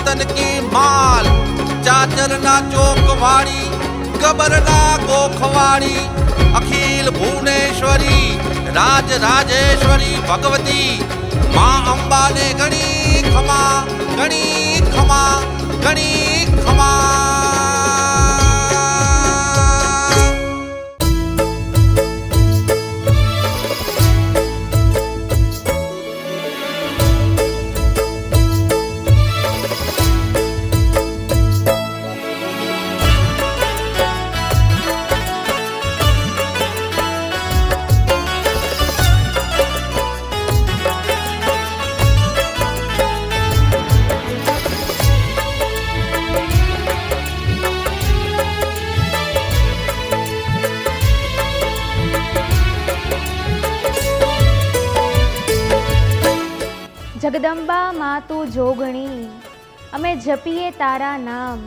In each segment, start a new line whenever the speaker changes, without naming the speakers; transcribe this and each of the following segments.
मदन की माल, चाचर ना चौक वाड़ी, गबर ना गोखवाड़ी, अखिल भुवनेश्वरी, राज राजेश्वरी भगवती मां अंबा ने घणी खमा, घणी खमा, घणी खमा।
જગદંબા માં તું જોગણી, અમે જપીએ તારા નામ,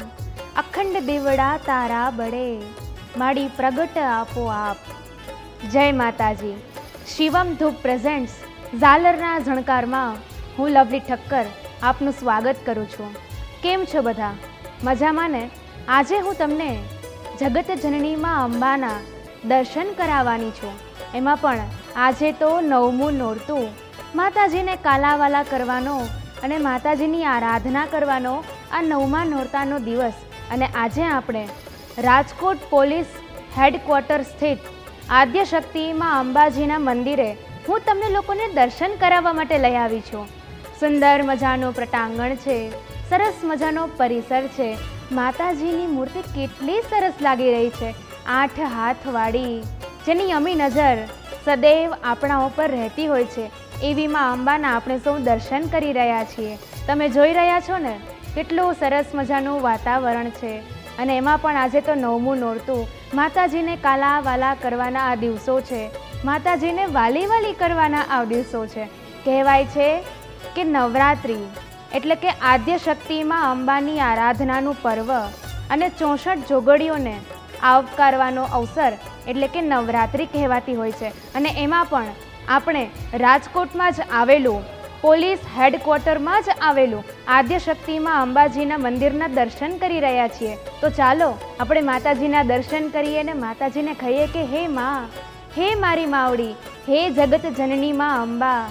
અખંડ દીવડા તારા બળે, માડી પ્રગટ આપો આપ. જય માતાજી. શિવમ ધૂપ પ્રેઝેન્ટ્સ ઝાલરના ઝણકારમાં હું લવલી ઠક્કર આપનું સ્વાગત કરું છું. કેમ છો બધા? મજામાં ને? આજે હું તમને જગત જનનીમાં અંબાના દર્શન કરાવવાની છું. એમાં પણ આજે તો 9મું નોરતું, માતાજીને કાલાવાલા કરવાનો અને માતાજીની આરાધના કરવાનો આ 9મા નોરતાનો દિવસ. અને આજે આપણે રાજકોટ પોલીસ હેડક્વાર્ટર સ્થિત આદ્યશક્તિમાં અંબાજીના મંદિરે હું તમને લોકોને દર્શન કરાવવા માટે લઈ આવી છું. સુંદર મજાનું પ્રટાંગણ છે, સરસ મજાનો પરિસર છે. માતાજીની મૂર્તિ કેટલી સરસ લાગી રહી છે, 8 હાથવાળી, જેની અમી નજર સદૈવ આપણા ઉપર રહેતી હોય છે. એવી માં અંબાના આપણે સૌ દર્શન કરી રહ્યા છીએ. તમે જોઈ રહ્યા છો ને કેટલું સરસ મજાનું વાતાવરણ છે. અને એમાં પણ આજે તો 9મું નોરતું, માતાજીને કાલાવાલા કરવાના આ દિવસો છે, માતાજીને વાલી વાલી કરવાના આ દિવસો છે. કહેવાય છે કે નવરાત્રિ એટલે કે આદ્યશક્તિમાં અંબાની આરાધનાનું પર્વ અને 64 જોગડીઓને આવકારવાનો અવસર એટલે કે નવરાત્રિ કહેવાતી હોય છે. અને એમાં પણ આપણે રાજકોટમાં જ આવેલું, પોલીસ હેડક્વાર્ટરમાં જ આવેલું આદ્યશક્તિમાં અંબાજીના મંદિરના દર્શન કરી રહ્યા છીએ. તો ચાલો આપણે માતાજીના દર્શન કરીએ અને માતાજીને કહીએ કે હે માં, હે મારી માવડી, હે જગત જનની માં અંબા,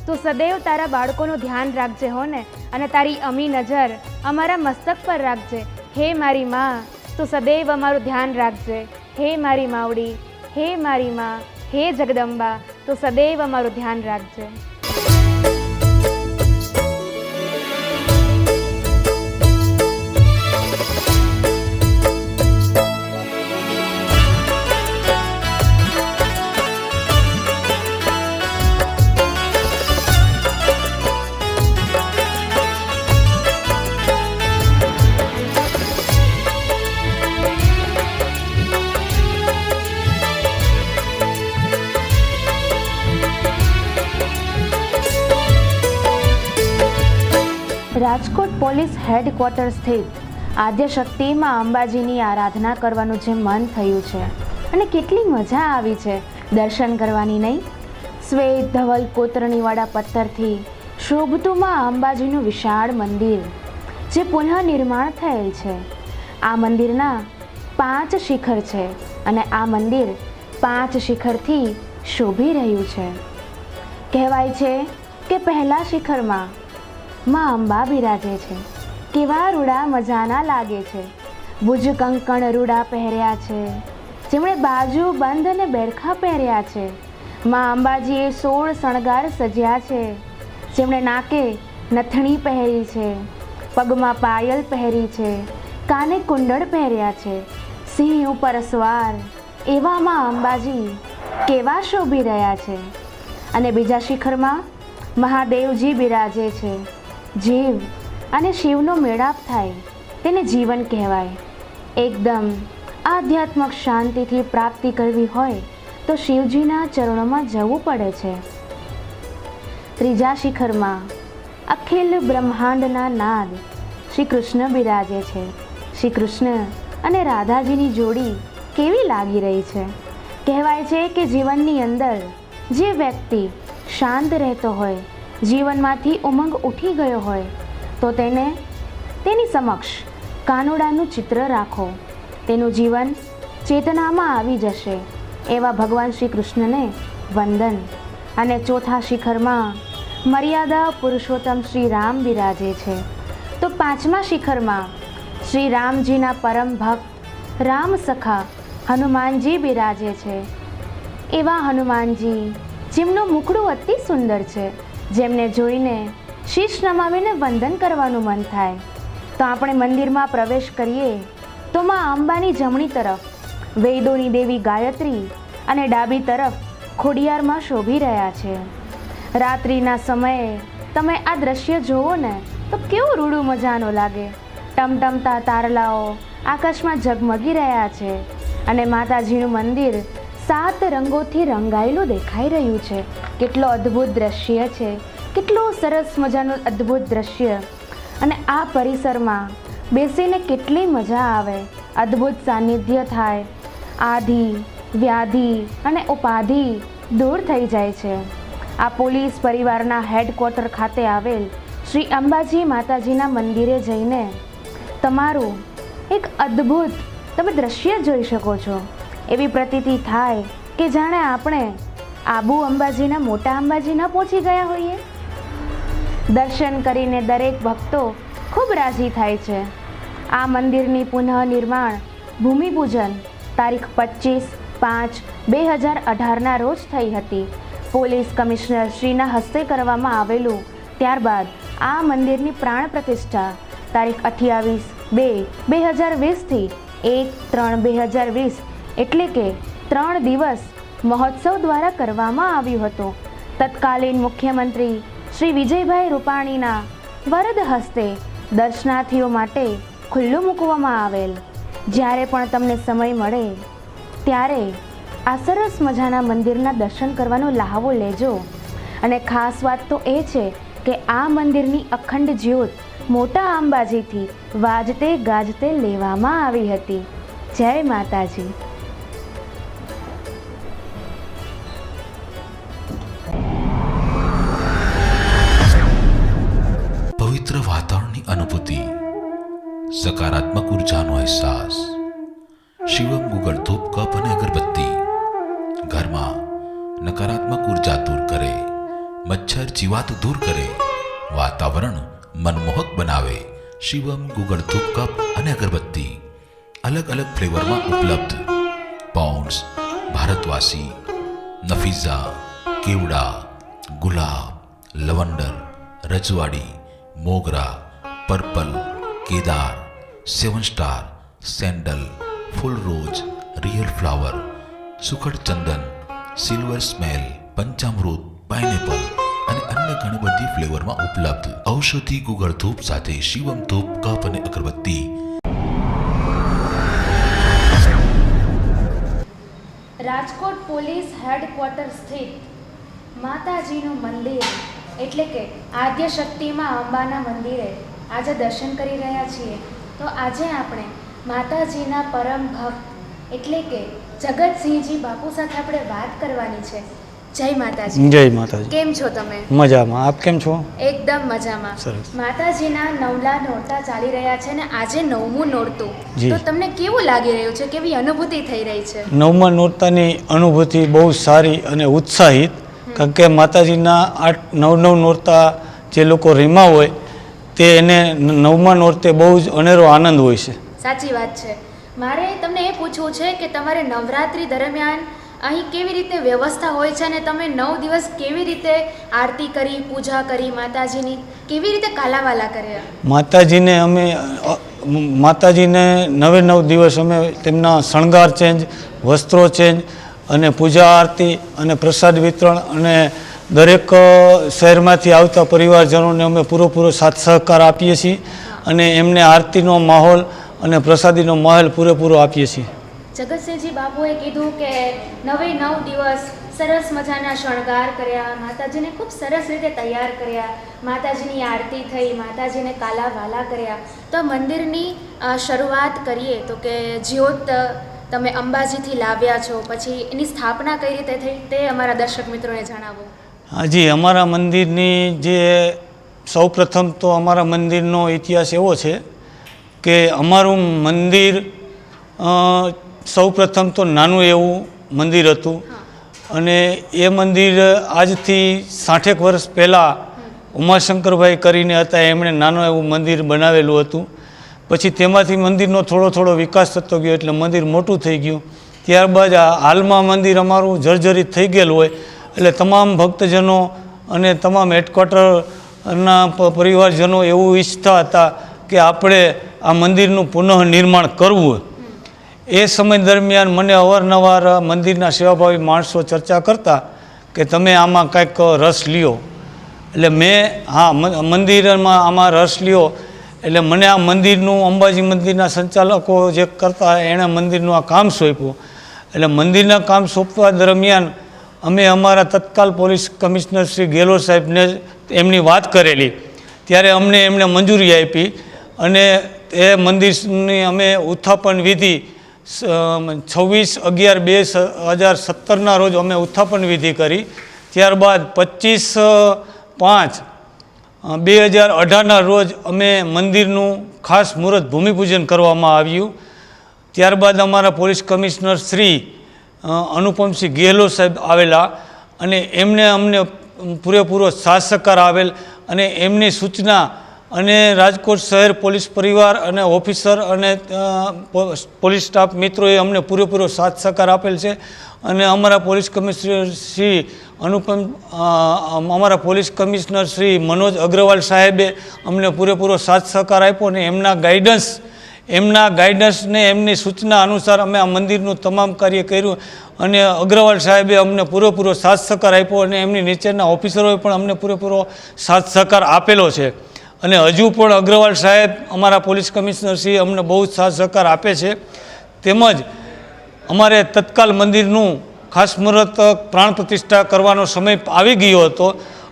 તું સદૈવ તારા બાળકોનું ધ્યાન રાખજે હો ને, અને તારી અમી નજર અમારા મસ્તક પર રાખજે. હે મારી માં, તું સદૈવ અમારું ધ્યાન રાખજે. હે મારી માવડી, હે મારી માં, હે જગદંબા, તું સદૈવ અમારું ધ્યાન રાખજે. રાજકોટ પોલીસ હેડક્વાર્ટર સ્થિત આદ્યશક્તિમાં અંબાજીની આરાધના કરવાનું જે મન થયું છે અને કેટલી મજા આવી છે દર્શન કરવાની, નહીં? શ્વેત ધવલ કોતરણીવાળા પથ્થરથી શોભતુંમાં અંબાજીનું વિશાળ મંદિર જે પુનઃ નિર્માણ થયેલ છે. આ મંદિરના 5 શિખર છે અને આ મંદિર 5 શિખરથી શોભી રહ્યું છે. કહેવાય છે કે પહેલા શિખરમાં માં અંબા બિરાજે છે. કેવા રૂડા મજાના લાગે છે. ભુજ કંકણ રૂડા પહેર્યા છે, જેમણે બાજુ બંધ અને બેરખા પહેર્યા છે. માં અંબાજીએ 16 શણગાર સજ્યા છે, જેમણે નાકે નથણી પહેરી છે, પગમાં પાયલ પહેરી છે, કાને કુંડળ પહેર્યા છે. સિંહ ઉપર સવાર એવા માં અંબાજી કેવા શોભી રહ્યા છે. અને બીજા શિખરમાં મહાદેવજી બિરાજે છે. જીવ અને શિવનો મેળાપ થાય તેને જીવન કહેવાય. એકદમ આધ્યાત્મક શાંતિથી પ્રાપ્તિ કરવી હોય તો શિવજીના ચરણોમાં જવું પડે છે. ત્રીજા શિખરમાં અખિલ બ્રહ્માંડના નાદ શ્રી કૃષ્ણ બિરાજે છે. શ્રી કૃષ્ણ અને રાધાજીની જોડી કેવી લાગી રહી છે. કહેવાય છે કે જીવનની અંદર જે વ્યક્તિ શાંત રહેતો હોય, જીવનમાંથી ઉમંગ ઉઠી ગયો હોય, તો તેને તેની સમક્ષ કાનુડાનું ચિત્ર રાખો. તેનું જીવન ચેતનામાં આવી જશે. એવા ભગવાન શ્રી કૃષ્ણને વંદન. અને ચોથા શિખરમાં મર્યાદા પુરુષોત્તમ શ્રી રામ બિરાજે છે. તો પાંચમા શિખરમાં શ્રી રામજીના પરમ ભક્ત રામ સખા હનુમાનજી બિરાજે છે. એવા હનુમાનજી જેમનું મુખડું અતિ સુંદર છે, જેમને જોઈને શીશ નમાવીને વંદન કરવાનું મન થાય. તો આપણે મંદિરમાં પ્રવેશ કરીએ તો માં અંબાની જમણી તરફ વેદોની દેવી ગાયત્રી અને ડાબી તરફ ખોડિયારમાં શોભી રહ્યા છે. રાત્રિના સમયે તમે આ દ્રશ્ય જુઓ ને તો કેવું રૂડું મજાનું લાગે. ટમટમતા તારલાઓ આકાશમાં ઝગમગી રહ્યા છે અને માતાજીનું મંદિર 7 રંગોથી રંગાયેલું દેખાઈ રહ્યું છે. કેટલો અદ્ભુત દ્રશ્ય છે, કેટલું સરસ મજાનું અદ્ભુત દ્રશ્ય. અને આ પરિસરમાં બેસીને કેટલી મજા આવે, અદ્ભુત સાનિધ્ય થાય. આધિ વ્યાધિ અને ઉપાધિ દૂર થઈ જાય છે. આ પોલીસ પરિવારના હેડક્વાર્ટર ખાતે આવેલ શ્રી અંબાજી માતાજીના મંદિરે જઈને તમારું એક અદ્ભુત તમે દ્રશ્ય જોઈ શકો છો. એવી પ્રતીતિ થાય કે જાણે આપણે આબુ અંબાજીના મોટા અંબાજીના પહોંચી ગયા હોઈએ. દર્શન કરીને દરેક ભક્તો ખૂબ રાજી થાય છે. આ મંદિરની પુનઃનિર્માણ ભૂમિપૂજન તારીખ 25/5/2018ના રોજ થઈ હતી. પોલીસ કમિશનર શ્રીના હસ્તે કરવામાં આવેલું. ત્યારબાદ આ મંદિરની પ્રાણ પ્રતિષ્ઠા તારીખ 28/2/2020થી 1/3/2020 એટલે કે 3 દિવસ મહોત્સવ દ્વારા કરવામાં આવ્યું હતું. તત્કાલીન મુખ્યમંત્રી શ્રી વિજયભાઈ રૂપાણીના વરદ હસ્તે દર્શનાર્થીઓ માટે ખુલ્લું મૂકવામાં આવેલ. જ્યારે પણ તમને સમય મળે ત્યારે આ સરસ મજાના મંદિરના દર્શન કરવાનો લહાવો લેજો. અને ખાસ વાત તો એ છે કે આ મંદિરની અખંડ જ્યોત મોટા અંબાજીથી વાજતે ગાજતે લેવામાં આવી હતી. જય માતાજી.
પવિત્ર વાતાવરણની અનુભૂતિ, સકારાત્મક ઉર્જાનો અહેસાસ. શિવમ ગુગળ ધૂપ કપ અને અગરબત્તી ઘરમાં નકારાત્મક ઉર્જા દૂર કરે, મચ્છર જીવાત દૂર કરે, વાતાવરણ મનમોહક બનાવે. શિવમ ગુગળ ધૂપ કપ અને અગરબત્તી અલગ અલગ ફ્લેવરમાં ઉપલબ્ધ. પાઉન્ડ્સ, ભારતવાસી, નફીઝા, કેવડા, ગુલાબ, લવંડર, રજવાડી, મોગરા, પર્પલ, કેદાર, 7 સ્ટાર, સેન્ડલ, ફૂલ રોજ, રિયલ ફ્લાવર, સુખડ ચંદન, સિલ્વર સ્મેલ, પંચામૃત, પાઇનેપલ અને અન્ય ઘણી બધી ફ્લેવરમાં ઉપલબ્ધ. ઔષધિ ગુગળ ધૂપ સાથે શિવમ ધૂપ કપ અને અગરબત્તી.
રાજકોટ પોલીસ હેડક્વાર્ટર સ્થિત માતાજીનું મંદિર એટલે કે આદ્યશક્તિમાં અંબાના મંદિરે આજે દર્શન કરી રહ્યા છીએ. તો આજે આપણે માતાજીના પરમ ભક્ત એટલે કે જગતસિંહજી બાપુ સાથે આપણે વાત કરવાની છે. જય માતાજી.
જય માતાજી.
કેમ છો તમે?
મજામાં. આપ કેમ છો?
એકદમ મજામાં.
સરસ.
માતાજીના નવલા નોરતા ચાલી રહ્યા છે ને આજે 9મું નોરતું.
જી.
તો તમને કેવું લાગી રહ્યું છે? કેવી અનુભૂતિ થઈ રહી છે?
9મા નોરતાની અનુભૂતિ બહુ સારી અને ઉત્સાહિત. કારણ કે માતાજીના 9 નોરતા જે લોકો રીમા હોય તે એને 9મા નોરતે બહુ જ અનેરો આનંદ હોય છે.
સાચી વાત છે. મારે તમને એ પૂછવું છે કે તમારે નવરાત્રિ દરમિયાન અહીં કેવી રીતે વ્યવસ્થા હોય છે અને તમે 9 દિવસ કેવી રીતે આરતી કરી, પૂજા કરી, માતાજીની કેવી રીતે કાલાવાલા કર્યા?
માતાજીને 9 દિવસ અમે તેમના શણગાર ચેન્જ, વસ્ત્રો ચેન્જ અને પૂજા આરતી અને પ્રસાદ વિતરણ અને દરેક શહેરમાંથી આવતા પરિવારજનોને અમે પૂરો સાથ સહકાર આપીએ છીએ અને એમને આરતીનો માહોલ અને પ્રસાદીનો માહોલ પૂરેપૂરો આપીએ છીએ.
જગતસિંહજી બાપુએ કીધું કે 9 દિવસ સરસ મજાના શણગાર કર્યા, માતાજીને ખૂબ સરસ રીતે તૈયાર કર્યા, માતાજીની આરતી થઈ, માતાજીને કાલાવાલા કર્યા. તો મંદિરની શરૂઆત કરીએ તો કે જ્યોત તમે અંબાજીથી લાવ્યા છો, પછી એની સ્થાપના કઈ રીતે થઈ તે અમારા દર્શક મિત્રોને જણાવો.
હાજી, અમારા મંદિરની જે સૌપ્રથમ તો અમારા મંદિરનો ઇતિહાસ એવો છે કે અમારું મંદિર સૌ પ્રથમ તો નાનું એવું મંદિર હતું અને એ મંદિર આજથી 60 વર્ષ પહેલાં ઉમાશંકરભાઈ કરીને હતા, એમણે નાનું એવું મંદિર બનાવેલું હતું. પછી તેમાંથી મંદિરનો થોડો વિકાસ થતો ગયો એટલે મંદિર મોટું થઈ ગયું. ત્યારબાદ હાલમાં મંદિર અમારું જર્જરિત થઈ ગયેલું હોય એટલે તમામ ભક્તજનો અને તમામ હેડક્વાર્ટરના પરિવારજનો એવું ઈચ્છતા હતા કે આપણે આ મંદિરનું પુનઃનિર્માણ કરવું. એ સમય દરમિયાન મને અવારનવાર મંદિરના સેવાભાવી માણસો ચર્ચા કરતા કે તમે આમાં કાંઈક રસ લ્યો. એટલે મેં મંદિરમાં આમાં રસ લ્યો એટલે મને આ મંદિરનું, અંબાજી મંદિરના સંચાલકો જે કરતા એણે મંદિરનું આ કામ સોંપ્યું. એટલે મંદિરના કામ સોંપવા દરમિયાન અમે અમારા તત્કાલ પોલીસ કમિશનર શ્રી ગેહલોત સાહેબને એમની વાત કરેલી, ત્યારે અમને એમણે મંજૂરી આપી અને એ મંદિરની અમે ઉત્થાપન વિધિ 26/11/2017 રોજ અમે ઉત્થાપન વિધિ કરી. ત્યારબાદ 25/5/2018 રોજ અમે મંદિરનું ખાસ મુહૂર્ત ભૂમિપૂજન કરવામાં આવ્યું. ત્યારબાદ અમારા પોલીસ કમિશનર શ્રી અનુપમસિંહ ગેહલોત સાહેબ આવેલા અને એમને અમને પૂરેપૂરો સાથ સહકાર આવેલ અને એમની સૂચના અને રાજકોટ શહેર પોલીસ પરિવાર અને ઓફિસર અને પોલીસ સ્ટાફ મિત્રોએ અમને પૂરેપૂરો સાથ સહકાર આપેલ છે. અને અમારા પોલીસ કમિશનર શ્રી અમારા પોલીસ કમિશનર શ્રી મનોજ અગ્રવાલ સાહેબે અમને પૂરેપૂરો સાથ સહકાર આપ્યો અને એમના ગાઈડન્સને એમની સૂચના અનુસાર અમે આ મંદિરનું તમામ કાર્ય કર્યું અને અગ્રવાલ સાહેબે અમને પૂરેપૂરો સાથ સહકાર આપ્યો અને એમની નીચેના ઓફિસરોએ પણ અમને પૂરેપૂરો સાથ સહકાર આપેલો છે. અને હજુ પણ અગ્રવાલ સાહેબ અમારા પોલીસ કમિશનર શ્રી અમને બહુ જ સાથ સહકાર આપે છે. તેમજ અમારે તત્કાલ મંદિરનું ખાસ મુહૂર્ત પ્રાણ પ્રતિષ્ઠા કરવાનો સમય આવી ગયો હતો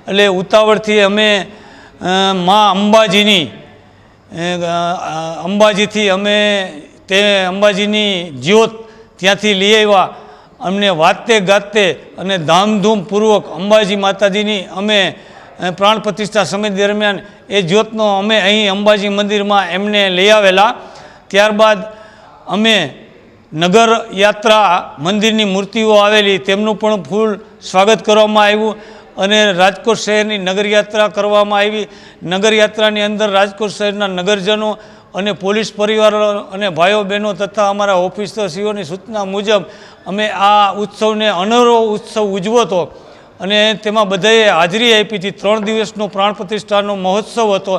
એટલે ઉતાવળથી અમે અંબાજીથી અમે તે અંબાજીની જ્યોત ત્યાંથી લઈ આવ્યા. અમને વાતે ગાતે અને ધામધૂમપૂર્વક અંબાજી માતાજીની અમે પ્રાણ પ્રતિષ્ઠા સમય દરમિયાન એ જ્યોતનો અમે અહીં અંબાજી મંદિરમાં એમને લઈ આવેલા. ત્યારબાદ અમે નગર યાત્રા મંદિરની મૂર્તિઓ આવેલી તેમનું પણ ફૂલ સ્વાગત કરવામાં આવ્યું અને રાજકોટ શહેરની નગરયાત્રા કરવામાં આવી. નગરયાત્રાની અંદર રાજકોટ શહેરના નગરજનો અને પોલીસ પરિવારો અને ભાઈઓ બહેનો તથા અમારા ઓફિસરશ્રીઓની સૂચના મુજબ અમે આ ઉત્સવને અનેરો ઉત્સવ ઉજવો હતો અને તેમાં બધાએ હાજરી આપી હતી. 3 દિવસનો પ્રાણ પ્રતિષ્ઠાનો મહોત્સવ હતો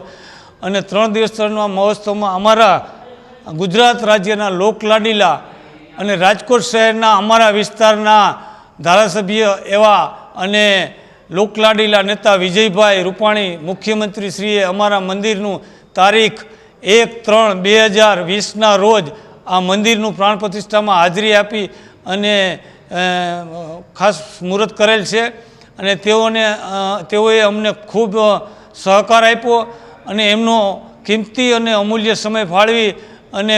અને 3 દિવસના મહોત્સવમાં અમારા ગુજરાત રાજ્યના લોકલાડીલા અને રાજકોટ શહેરના અમારા વિસ્તારના ધારાસભ્ય એવા અને લોકલાડીલા નેતા વિજયભાઈ રૂપાણી મુખ્યમંત્રીશ્રીએ અમારા મંદિરનું તારીખ 1/3/2020ના રોજ આ મંદિરનું પ્રાણ પ્રતિષ્ઠામાં હાજરી આપી અને ખાસ મુહૂર્ત કરેલ છે. અને તેઓએ અમને ખૂબ સહકાર આપ્યો અને એમનો કિંમતી અને અમૂલ્ય સમય ફાળવી અને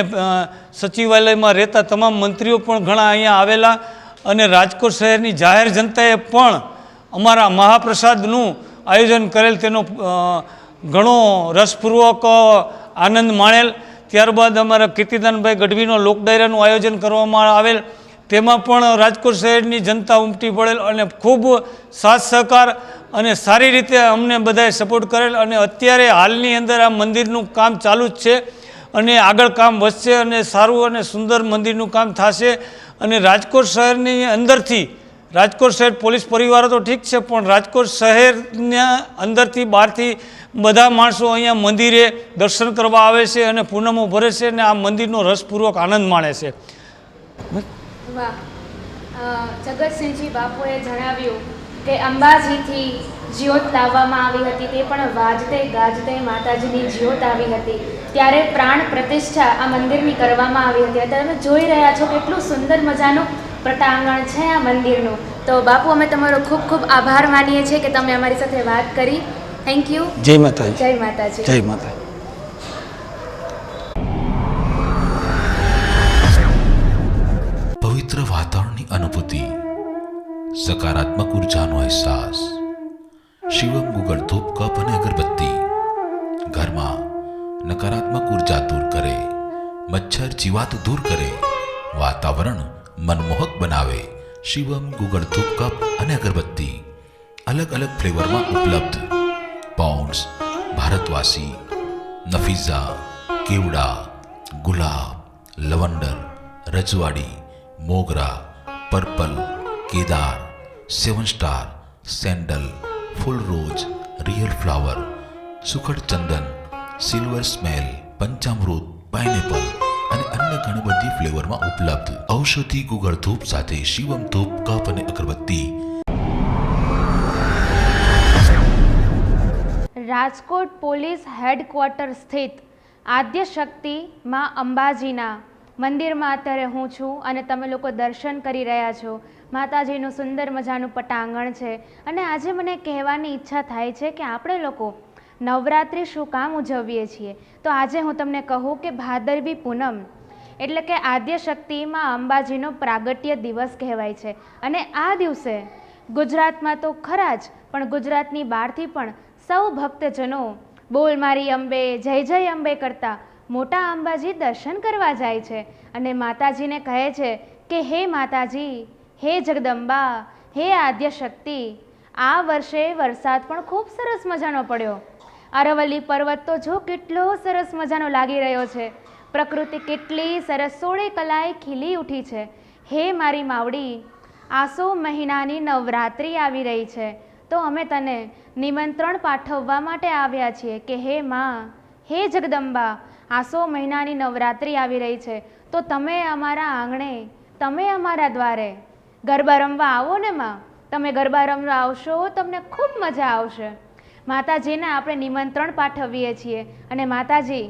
સચિવાલયમાં રહેતા તમામ મંત્રીઓ પણ ઘણા અહીંયા આવેલા અને રાજકોટ શહેરની જાહેર જનતાએ પણ અમારા મહાપ્રસાદનું આયોજન કરેલ તેનો ઘણો રસપૂર્વક આનંદ માણેલ. ત્યારબાદ અમારા કીર્તિદાનભાઈ ગઢવીનો લોકડાયરાનું આયોજન કરવામાં આવેલ, તેમાં પણ રાજકોટ શહેરની જનતા ઉમટી પડેલ અને ખૂબ સાથ સહકાર અને સારી રીતે અમને બધાએ સપોર્ટ કરેલ. અને અત્યારે હાલની અંદર આ મંદિરનું કામ ચાલુ જ છે અને આગળ કામ વધશે અને સારું અને સુંદર મંદિરનું કામ થશે. અને રાજકોટ શહેરની અંદરથી, રાજકોટ શહેર પોલીસ પરિવારો તો ઠીક છે, પણ રાજકોટ શહેરના અંદરથી બહારથી બધા માણસો અહીંયા મંદિરે દર્શન કરવા આવે છે અને પૂનમો ભરે છે અને આ મંદિરનો રસપૂર્વક આનંદ માણે છે.
વાહ, જગતસિંહજી બાપુએ જણાવ્યું કે અંબાજીથી જ્યોત લાવવામાં આવી હતી, તે પણ વાજતે ગાજતે માતાજીની જ્યોત આવી હતી. ત્યારે પ્રાણ પ્રતિષ્ઠા આ મંદિરની કરવામાં આવી હતી. તમે જોઈ રહ્યા છો કેટલું સુંદર મજાનું પ્રટાંગણ છે આ મંદિરનું. તો બાપુ, અમે તમારો ખૂબ ખૂબ આભાર માનીએ છીએ કે તમે અમારી સાથે વાત કરી. Thank you.
જય માતાજી.
જય માતાજી.
જય માતાજી.
પવિત્ર વાતાવરણની અનુભૂતિ, સકારાત્મક ઉર્જાનો અહેસાસ. શિવમ ગુગળ ધૂપ કપ અને અગરબત્તી ઘરમાં નકારાત્મક ઉર્જા દૂર કરે, મચ્છર જીવાત દૂર કરે, વાતાવરણ મનમોહક બનાવે. શિવમ ગુગળ ધૂપ કપ અને અગરબત્તી અલગ અલગ ફ્લેવરમાં ઉપલબ્ધ. પાઉન્ડ્સ, ભારતવાસી, નફીઝા, કેવડા, ગુલાબ, લવંડર, રજવાડી, મોગરા, પર્પલ, કેદાર, 7 સ્ટાર, સેન્ડલ, ફૂલ રોજ, રિયલ ફ્લાવર, સુખડ ચંદન, સિલ્વર સ્મેલ, પંચામૃત, પાઇનેપલ અને અન્ય ઘણી બધી ફ્લેવરમાં ઉપલબ્ધ. ઔષધિ ગુગળ ધૂપ સાથે શિવમ ધૂપ કપ અને અગરબત્તી.
રાજકોટ પોલીસ હેડક્વાર્ટર સ્થિત આદ્યશક્તિ માં અંબાજીના મંદિરમાં અત્યારે હું છું અને તમે લોકો દર્શન કરી રહ્યા છો. માતાજીનું સુંદર મજાનું પટાંગણ છે અને આજે મને કહેવાની ઈચ્છા થાય છે કે આપણે લોકો નવરાત્રિ શું કામ ઉજવીએ છીએ. તો આજે હું તમને કહું કે ભાદરવી પૂનમ એટલે કે આદ્યશક્તિમાં અંબાજીનો પ્રાગટ્ય દિવસ કહેવાય છે અને આ દિવસે ગુજરાતમાં તો ખરા જ પણ ગુજરાતની બહારથી પણ સૌ ભક્તજનો બોલ મારી અંબે, જય જય અંબે કરતા મોટા અંબાજી દર્શન કરવા જાય છે અને માતાજીને કહે છે કે હે માતાજી, હે જગદંબા, હે આદ્યશક્તિ. આ વર્ષે વરસાદ પણ ખૂબ સરસ મજાનો પડ્યો. અરવલ્લી પર્વત તો જો કેટલો સરસ મજાનો લાગી રહ્યો છે. પ્રકૃતિ કેટલી સરસ 16 કલાએ ખીલી ઉઠી છે. હે મારી માવડી, આસો મહિનાની નવરાત્રિ આવી રહી છે તો અમે તને નિમંત્રણ પાઠવવા માટે આવ્યા છીએ કે હે માં, હે જગદંબા, આસો મહિનાની નવરાત્રિ આવી રહી છે તો તમે અમારા આંગણે, તમે અમારા દ્વારે ગરબા રમવા આવો ને માં. તમે ગરબા રમવા આવશો તમને ખૂબ મજા આવશે. માતાજીને આપણે નિમંત્રણ પાઠવીએ છીએ અને માતાજી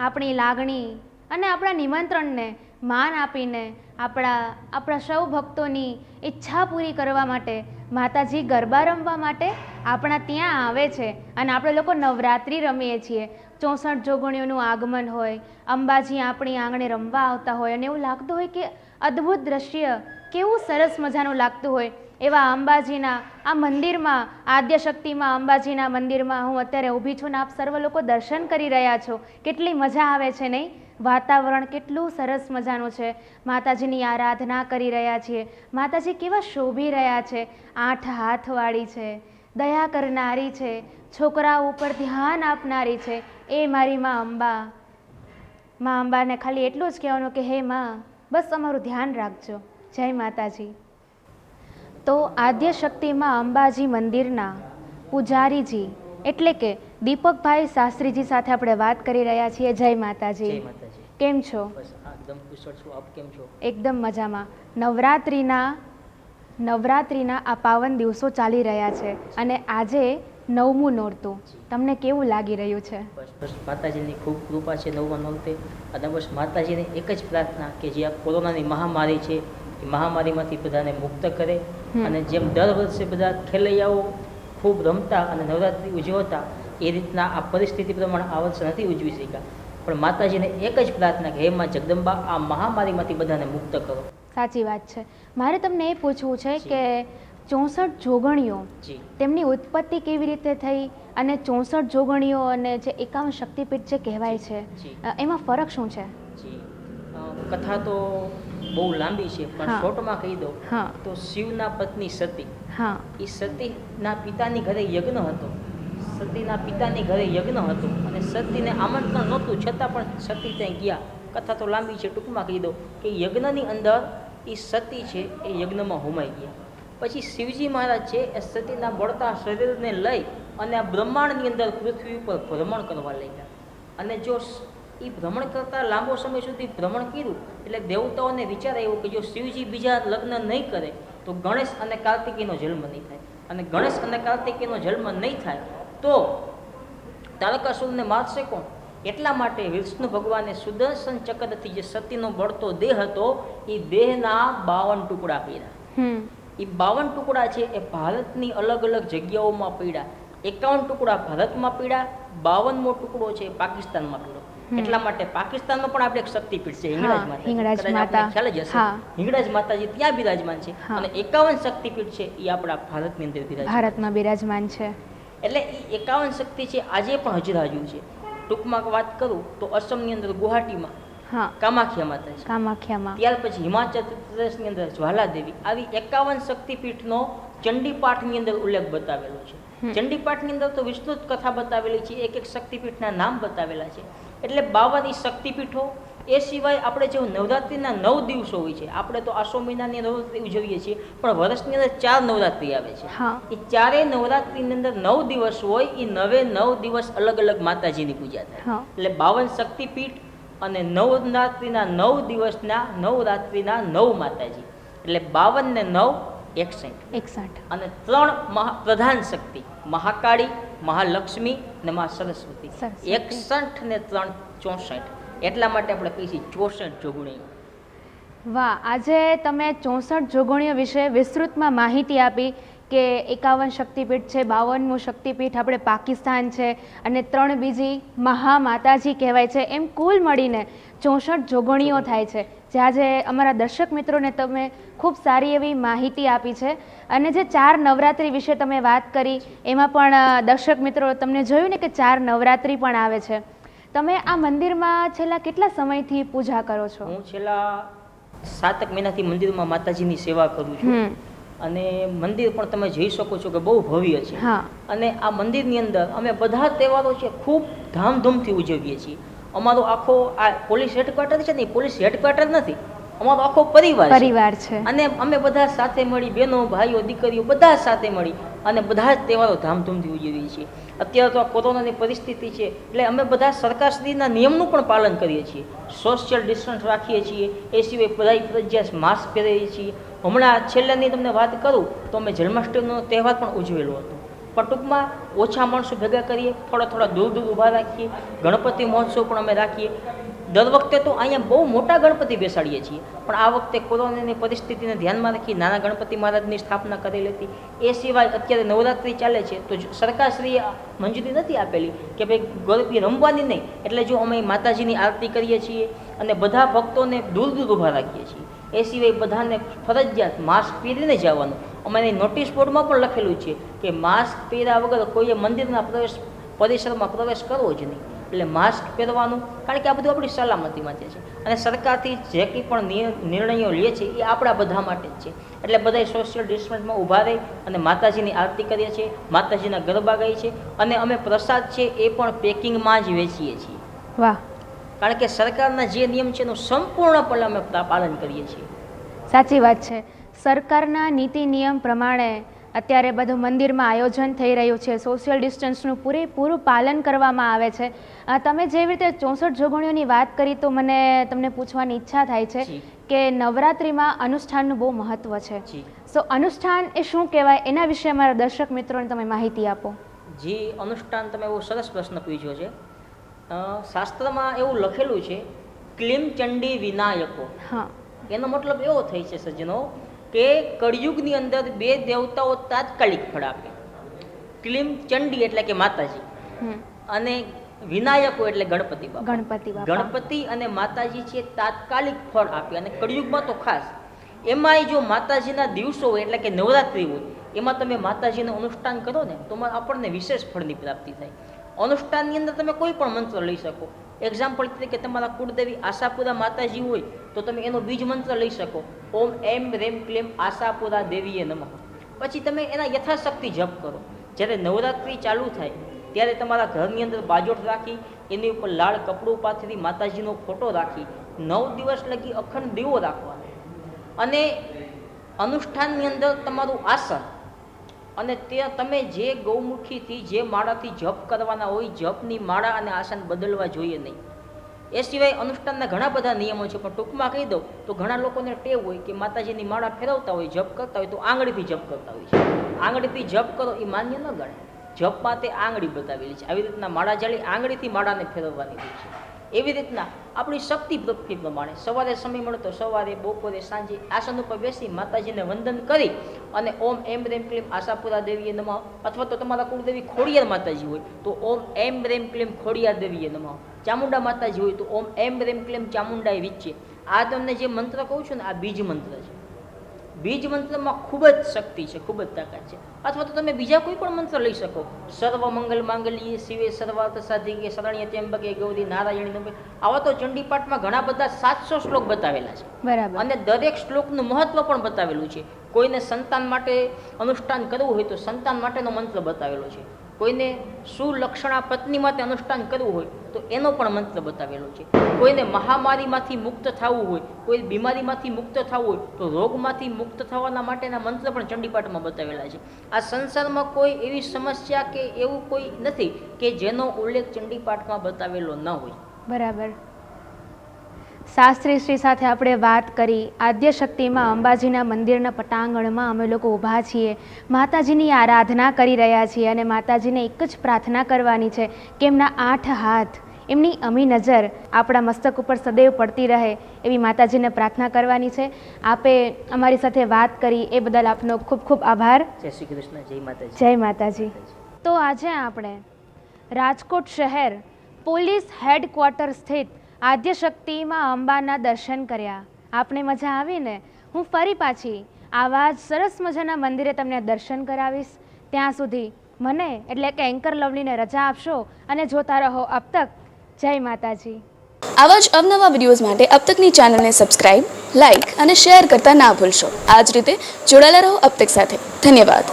આપણી લાગણી અને આપણા નિમંત્રણને માન આપીને આપણા સૌ ભક્તોની ઈચ્છા પૂરી કરવા માટે માતાજી ગરબા રમવા માટે આપણા ત્યાં આવે છે અને આપણે લોકો નવરાત્રિ રમીએ છીએ. 64 જોગણીઓનું આગમન હોય, અંબાજી આપણી આંગણે રમવા આવતા હોય અને એવું લાગતું હોય કે અદ્ભુત દ્રશ્ય, કેવું સરસ મજાનું લાગતું હોય. એવા અંબાજીના આ મંદિરમાં, આદ્યશક્તિમાં અંબાજીના મંદિરમાં હું અત્યારે ઊભી છું ને આપ સર્વ લોકો દર્શન કરી રહ્યા છો. કેટલી મજા આવે છે નહીં? વાતાવરણ કેટલું સરસ મજાનું છે. માતાજીની આરાધના કરી રહ્યા છીએ. માતાજી કેવા શોભી રહ્યા છે. 8 હાથવાળી છે, દયા કરનારી છે, છોકરાઓ ઉપર ધ્યાન આપનારી છે. એ મારી માં અંબા. માં અંબાને ખાલી એટલું જ કહેવાનું કે હે માં, બસ અમારું ધ્યાન રાખજો. જય માતાજી. તો આદ્યશક્તિમાં અંબાજી મંદિરના પૂજારીજી એટલે કે દીપકભાઈ શાસ્ત્રીજી સાથે આપણે વાત કરી રહ્યા છીએ. જય માતાજી.
જય માતાજી.
કેમ છો?
બસ એકદમ કુશળ છું. આપ કેમ છો?
એકદમ મજામાં. નવરાત્રિના આ પાવન દિવસો ચાલી રહ્યા છે અને આજે 9મું નોરતું. તમને કેવું લાગી રહ્યું છે?
બસ માતાજીની ખૂબ કૃપા છે 9મા નોરતે અને બસ માતાજીને એક જ પ્રાર્થના કે જે આ કોરોનાની મહામારી છે એ મહામારીમાંથી બધાને મુક્ત કરે અને જેમ દર વર્ષે બધા ખેલૈયાઓ ખૂબ રમતા અને નવરાત્રિ ઉજવતા એ રીતના આ પરિસ્થિતિ પ્રમાણે આ વર્ષે નથી ઉજવી શક્યા. પણ માતાજીને એક જ પ્રાર્થના કે હે માં જગદંબા, આ મહામારીમાંથી બધાને મુક્ત કરો.
સાચી વાત છે. મારે તમને એ પૂછવું છે કે 64 જોગણીઓ તેમની ઉત્પત્તિ કેવી રીતે થઈ અને 64 જોગણીઓ અને જે 51 શક્તિપીઠ જે કહેવાય છે એમાં ફરક શું છે?
કથા તો બહુ લાંબી છે પણ શોર્ટમાં કહી દઉં તો શિવના પત્ની સતી, એ સતીના પિતાની ઘરે યજ્ઞ હતો. સતીના પિતાની ઘરે યજ્ઞ હતો અને સતીને આમંત્રણ નહોતું છતાં પણ સતી ત્યાં ગયા. કથા તો લાંબી છે, ટૂંકમાં કહી દઉં કે યજ્ઞની અંદર એ સતી છે એ યજ્ઞમાં હોમાઈ ગયા. પછી શિવજી મહારાજ છે એ સતીના બળતા શરીરને લઈ અને આ બ્રહ્માંડની અંદર પૃથ્વી ઉપર ભ્રમણ કરવા લાગ્યા. અને જો એ ભ્રમણ કરતાં લાંબો સમય સુધી ભ્રમણ કર્યું એટલે દેવતાઓને વિચાર આવ્યો કે જો શિવજી બીજા લગ્ન નહીં કરે તો ગણેશ અને કાર્તિકેયનો જન્મ નહીં થાય, અને ગણેશ અને કાર્તિકેયનો જન્મ નહીં થાય તો તારકાસુરને મારશે કોણ? એટલા માટે વિષ્ણુ ભગવાને સુદર્શન ચક્રથી જે સતીનો બળતો દેહ હતો એ દેહના 52 ટુકડા કર્યા. એ 52 ટુકડા છે એ ભારતની અલગ અલગ જગ્યાઓમાં પડ્યા. 51 ટુકડા ભારતમાં પડ્યા, 52મો ટુકડો છે પાકિસ્તાનમાં પડ્યો. એટલા માટે પાકિસ્તાનમાં પણ આપણે એક શક્તિપીઠ છે હિંગળાજ માતા, ખ્યાલ જ હશે. હિંગળાજ માતાજી ત્યાં બિરાજમાન છે અને 51 શક્તિપીઠ છે એ આપણા ભારતમાં બિરાજમાન છે. એટલે એ 51 શક્તિ છે આજે પણ હજરાજુ છે. ટૂંકમાં વાત કરું તો અસમની અંદર ગુવાહાટીમાં
હા
કામાખ્યા માતા છે,
કામાખ્યામાં
ત્યાર પછી હિમાચલ પ્રદેશની અંદર જ્વાલાદેવી, આવી 51 શક્તિપીઠનો ચંડીપાઠની અંદર ઉલ્લેખ બતાવેલો છે. ચંડીપાઠની અંદર તો વિસ્તૃત કથા બતાવેલી છે, એક એક શક્તિપીઠના નામ બતાવેલા છે. એટલે 52 શક્તિપીઠો. એ સિવાય આપણે જે નવરાત્રિના 9 દિવસો હોય છે, આપણે તો આસો મહિનાની નવરાત્રિ ઉજવીએ છીએ, પણ વર્ષની અંદર 4 નવરાત્રિ આવે છે. એ ચારેય નવરાત્રિની અંદર 9 દિવસ હોય, એ 9 દિવસ અલગ અલગ માતાજીની પૂજા થાય. એટલે 52 શક્તિપીઠ અને નવરાત્રિના 9 દિવસના નવરાત્રિના 9 માતાજી, એટલે 52 ને 9 61. અને 3 પ્રધાન શક્તિ, મહાકાળી, મહાલક્ષ્મી અને મહા સરસ્વતી. 61 ને 3 64. એટલા માટે આપણે કહીએ છીએ 64 જોગણીઓ.
વાહ, આજે તમે 64 જોગણીઓ વિશે વિસ્તૃતમાં માહિતી આપી કે 51 શક્તિપીઠ છે, 52મું શક્તિપીઠ આપણે પાકિસ્તાન છે અને 3 બીજી મહામાતાજી કહેવાય છે, એમ કુલ મળીને 64 જોગણીઓ થાય છે. જે આજે અમારા દર્શક મિત્રોને તમે ખૂબ સારી એવી માહિતી આપી છે. અને જે 4 નવરાત્રિ વિશે તમે વાત કરી, એમાં પણ દર્શક મિત્રો તમને જોયું ને કે 4 નવરાત્રિ પણ આવે છે. તમે આ મંદિરમાં છેલ્લા કેટલા સમયથી પૂજા કરો છો?
હું છેલ્લા 7 મહિનાથી મંદિરમાં માતાજીની સેવા કરું છું. અને મંદિર પણ તમે જોઈ શકો છો કે બહુ ભવ્ય છે. અને આ મંદિરની અંદર અમે બધા તહેવારો છે ખૂબ ધામધૂમથી ઉજવીએ છીએ. અમારો આખો આ પોલીસ હેડક્વાર્ટર છે ને, પોલીસ હેડક્વાર્ટર નથી, અમારો આખો પરિવાર છે. અને અમે બધા સાથે મળી, બહેનો ભાઈઓ દીકરીઓ બધા સાથે મળી અને બધા જ તહેવારો ધામધૂમથી ઉજવીએ છીએ. અત્યારે તો આ કોરોનાની પરિસ્થિતિ છે, એટલે અમે બધા સરકારશ્રીના નિયમનું પણ પાલન કરીએ છીએ. સોશિયલ ડિસ્ટન્સ રાખીએ છીએ. એ સિવાય બધા ફરજિયાત માસ્ક પહેરીએ છીએ. હમણાં છેલ્લાની તમને વાત કરું તો અમે જન્માષ્ટમીનો તહેવાર પણ ઉજવેલો હતો, પણ ટૂંકમાં ઓછા માણસો ભેગા કરીએ, થોડા દૂર ઊભા રાખીએ. ગણપતિ મહોત્સવ પણ અમે રાખીએ. દર વખતે તો અહીંયા બહુ મોટા ગણપતિ બેસાડીએ છીએ, પણ આ વખતે કોરોનાની પરિસ્થિતિને ધ્યાનમાં રાખી નાના ગણપતિ મહારાજની સ્થાપના કરેલી હતી. એ સિવાય અત્યારે નવરાત્રિ ચાલે છે, તો સરકારશ્રીએ મંજૂરી નથી આપેલી કે ભાઈ ગરબી રમવાની નહીં, એટલે જો અમે માતાજીની આરતી કરીએ છીએ અને બધા ભક્તોને દૂર ઊભા રાખીએ છીએ. એ સિવાય બધાને ફરજિયાત માસ્ક પહેરીને જવાનું. અમારી નોટિસ બોર્ડમાં પણ લખેલું છે કે માસ્ક પહેર્યા વગર કોઈએ મંદિરના પરિસરમાં પ્રવેશ કરવો જ નહીં. એટલે માસ્ક પહેરવાનું, કારણ કે આ બધું આપણી સલામતી માટે છે. અને સરકારથી જે કંઈ પણ નિર્ણયો લે છે એ આપણા બધા માટે જ છે. એટલે બધા સોશિયલ ડિસ્ટન્સમાં ઊભા રહી અને માતાજીની આરતી કરીએ છીએ, માતાજીના ગરબા ગાઈએ છીએ અને અમે પ્રસાદ છે એ પણ પેકિંગમાં જ વેચીએ છીએ.
વાહ,
કારણ કે સરકારના જે નિયમ છે એનું સંપૂર્ણપણે અમે પાલન કરીએ છીએ.
સાચી વાત છે. સરકારના નીતિ નિયમ પ્રમાણે અત્યારે બધું મંદિરમાં આયોજન થઈ રહ્યું છે. સોશિયલ ડિસ્ટન્સનું પૂરેપૂરું પાલન કરવામાં આવે છે. તમે જેવી રીતે 64 જોગણીઓની વાત કરી તો મને તમને પૂછવાની ઈચ્છા થાય છે કે નવરાત્રિમાં અનુષ્ઠાનનું બહુ મહત્ત્વ છે. સો અનુષ્ઠાન એ શું કહેવાય, એના વિશે અમારા દર્શક મિત્રોને તમે માહિતી આપો.
જી, અનુષ્ઠાન તમે એવો સરસ પ્રશ્ન પૂછ્યો છે. શાસ્ત્રમાં એવું લખેલું છે, ક્લીમ ચંડી વિનાયકો. એનો મતલબ એવો થાય છે સજ્જનો કે કળિયુગની અંદર 2 દેવતાઓ તાત્કાલિક ફળ આપે. ક્લીમ ચંડી એટલે કે માતાજી, અને વિનાયકો એટલે ગણપતિ બાપા. ગણપતિ અને માતાજી છે તાત્કાલિક ફળ આપે, અને કળિયુગમાં તો ખાસ. એમાંય જો માતાજીના દિવસો હોય એટલે કે નવરાત્રિ હોય, એમાં તમે માતાજીનું અનુષ્ઠાન કરો ને તો આપણને વિશેષ ફળની પ્રાપ્તિ થાય. અનુષ્ઠાનની અંદર તમે કોઈ પણ મંત્ર લઈ શકો. એક્ઝામ્પલ તરીકે તમારા કુળદેવી આશાપુરા માતાજી હોય તો તમે એનો બીજ મંત્ર લઈ શકો, ઓમ એમ રેમ ક્લેમ આશાપુરા દેવીએ નમઃ. પછી તમે એના યથાશક્તિ જપ કરો. જ્યારે નવરાત્રિ ચાલુ થાય ત્યારે તમારા ઘરની અંદર બાજોટ રાખી, એની ઉપર લાલ કપડું પાથરી, માતાજીનો ફોટો રાખી 9 દિવસ લગી અખંડ દીવો રાખવાનો. અને અનુષ્ઠાનની અંદર તમારું આસન, અને તે તમે જે ગૌમુખીથી જે માળાથી જપ કરવાના હોય, જપની માળા અને આસન બદલવા જોઈએ નહીં. એ સિવાય અનુષ્ઠાનના ઘણા બધા નિયમો છે, પણ ટૂંકમાં કહી દઉં તો ઘણા લોકોને ટેવ હોય કે માતાજીની માળા ફેરવતા હોય, જપ કરતા હોય તો આંગળીથી જપ કરતા હોય છે. આંગળીથી જપ કરો એ માન્ય ન ગણે. જપમાં તે આંગળી બતાવેલી છે. આવી રીતના માળા જાળી આંગળીથી માળાને ફેરવવાની હોય છે. એવી રીતના આપણી શક્તિ પ્રવૃત્તિ પ્રમાણે સવારે સમય મળે તો સવારે, બપોરે, સાંજે આસન ઉપર બેસી માતાજીને વંદન કરી અને ઓમ એમ રેમ ક્લીમ આશાપુરા દેવીએ નમઃ, અથવા તો તમારા કુળદેવી ખોડિયાર માતાજી હોય તો ઓમ એમ રેમ ક્લીમ ખોડિયાર દેવીએ નમઃ. ચામુંડા માતાજી હોય તો ઓમ એમ રેમ ક્લીમ ચામુંડાએ વિચ્ચે. આ તમને જે મંત્ર કહું છું ને, આ બીજ મંત્ર છે. બીજ મંત્રમાં ખૂબ જ શક્તિ છે, ખૂબ જ તાકાત છે. અથવા તો તમે બીજા કોઈ પણ મંત્ર લઈ શકો. સર્વ મંગલ માંગલ્યે શિવે સર્વાર્થ સાધિકે શરણ્ય ત્ર્યંબકે ગૌરી નારાયણી નમઃ. આવા તો ચંડીપાઠમાં ઘણા બધા 700 શ્લોક બતાવેલા છે.
બરાબર.
અને દરેક શ્લોકનું મહત્વ પણ બતાવેલું છે. કોઈને સંતાન માટે અનુષ્ઠાન કરવું હોય તો સંતાન માટેનો મંત્ર બતાવેલો છે. કોઈને સુલક્ષણા પત્ની માટે અનુષ્ઠાન કરવું હોય તો એનો પણ મંત્ર બતાવેલો છે. કોઈને મહામારીમાંથી મુક્ત થવું હોય, કોઈ બીમારીમાંથી મુક્ત થવું હોય તો રોગમાંથી મુક્ત થવાના માટેના મંત્ર પણ ચંડીપાઠમાં બતાવેલા છે. આ સંસારમાં કોઈ એવી સમસ્યા કે એવું કોઈ નથી કે જેનો ઉલ્લેખ ચંડીપાઠમાં બતાવેલો ન હોય.
બરાબર. શાસ્ત્રી શ્રી સાથે આપણે વાત કરી. આદ્યશક્તિમાં અંબાજીના મંદિરના પટાંગણમાં અમે લોકો ઊભા છીએ, માતાજીની આરાધના કરી રહ્યા છીએ અને માતાજીને એક જ પ્રાર્થના કરવાની છે કે એમના 8 હાથ, એમની અમી નજર આપણા મસ્તક ઉપર સદૈવ પડતી રહે એવી માતાજીને પ્રાર્થના કરવાની છે. આપે અમારી સાથે વાત કરી એ બદલ આપનો ખૂબ ખૂબ આભાર.
જય શ્રી કૃષ્ણ. જય માતાજી.
જય માતાજી. તો આજે આપણે રાજકોટ શહેર પોલીસ હેડક્વાર્ટર સ્થિત આદ્યશક્તિમાં અંબાના દર્શન કર્યા. આપને મજા આવી ને? હું ફરી પાછી આવા જ સરસ મજાના મંદિરે તમને દર્શન કરાવીશ. ત્યાં સુધી મને એટલે કે એન્કર લવલીને રજા આપશો અને જોતા રહો અબ તક. જય માતાજી.
આવા જ અવનવા વિડીયોઝ માટે અબ તકની ચેનલને સબસ્ક્રાઇબ, લાઇક અને શેર કરતા ના ભૂલશો. આ જ રીતે જોડાયેલા રહો અબ તક સાથે. ધન્યવાદ.